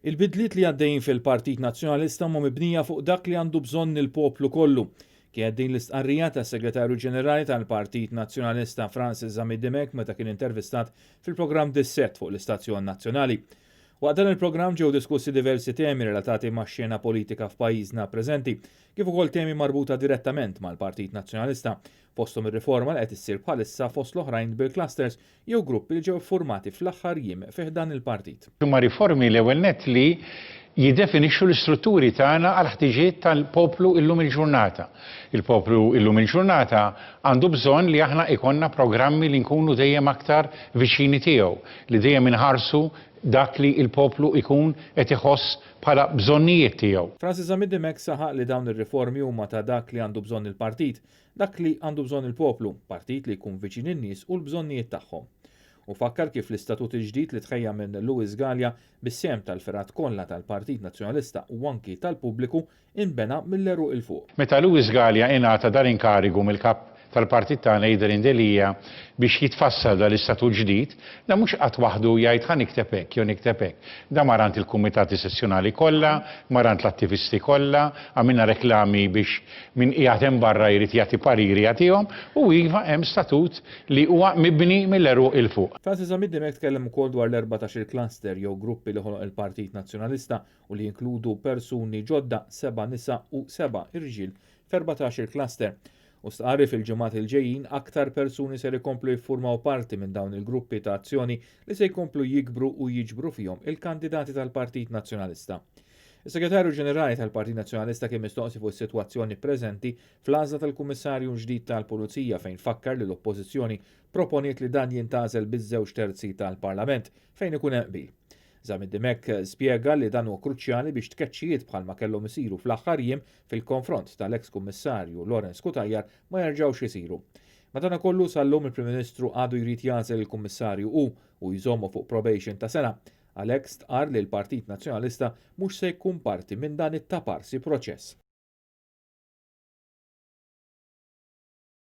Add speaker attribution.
Speaker 1: Il-bidliet li għaddejjin fil-Partit Nazzjonalista huma mibnija fuq dak li għandu bżonn il-poplu kollu. Kien din l-istqarrija tas-Segretarju Ġenerali tal-Partit Nazzjonalista Francis Zamidimek meta kien intervistat fil-programm Disset fuq l-Istazzjon Nazzjonali. Waqt dan il-programm ġew diskussi diversi temi relatati max-xena politika f'pajjiżna preżenti, kif ukoll temi marbuta direttament mal-Partit Nazzjonalista, fosthom ir-riforma li qed issir bħalissa fost l-oħrajn bil-clusters jew gruppi li ġew formati fl-aħħar jiem fih dan il-partit.
Speaker 2: Huma riformi l-ewwel nett li jiddefinixxu l-istrutturi tagħna għal ħtiġijiet tal-poplu illum il-ġurnata. Il-poplu illum il-ġurnata għandu bżonn li aħna ikonna programmi li nkunu dejjem aktar viċini tiegħu, li dejjem inħarsu dak li il-poplu ikun qed iħoss bħala bżonnijiet tiegħu.
Speaker 1: Francis Zamidimek saħaq li dawn ir-riformi huma ta' dak li għandu bżonn il-partit, dak li għandu bżonn il-poplu, partit li jkun viċin in-nies u l-bżonnijiet tagħhom. U fakkar kif l-istatut il-ġdid li tħejja minn Luis Gallia bis-sem tal-ferat kollha tal-Partit Nazzjonalista u anki tal-pubbliku inbena mill-eru il fuq.
Speaker 2: Meta Luis Gallia ingħata dar inkarigu mill-kap tal-partit tagħna Ejder Indelija biex jitfassal dal-istatut ġdid, da mhux qatt waħdu jgħid ħa nikteb hekk jew nikteb hekk. Da marant il-kumitati sessjonali kollha, marant l-attivisti kollha, għamilna reklami biex min qiegħed hemm barra jrid jagħti pariri jagħtihom u iva hemm statut li huwa mibni mill-eru il fuq.
Speaker 1: Francis Zamidimek tkellem ukoll dwar l-14 cluster jew gruppi li ħoloq il-Partit Nazzjonalista u li jinkludu persuni ġodda 7 nisa u 7 irġiel f'14 cluster. U stqarri fil-ġimgħat il-ġejjin aktar persuni se jkomplu jiffurmaw parti minn dawn il-gruppi ta' azzjoni li se jkomplu jikbru u jiġbru fihom il-kandidati tal-Partit Nazzjonalista. Is-Segretarju Ġenerali tal-Partit Nazzjonalista kien mistoqsi fuq is-sitwazzjoni preżenti fl-għażla tal-Kummissarju ġdid tal-Pulizija fejn fakkar li l-Oppożizzjoni proponiet li dan jintgħażel biż-żewġ terzi tal-Parlament fejn ikun hemm qbil. Zamidimek spjega li dan huwa kruċjali biex tkeċċijiet bħalma kellhom isiru fl-aħħar jiem fil-konfront tal-eks kummissarju Lawrence Kutajjar ma jerġgħux isiru. Madankollu sal-lum il-Prim Ministru għadu jrid jagħżel il-Kummissarju u jżommu fuq probation ta' sena. Għalhekk stqarr li l-Partit Nazzjonalista mhux se jkun parti minn dan it-taparsi proċess.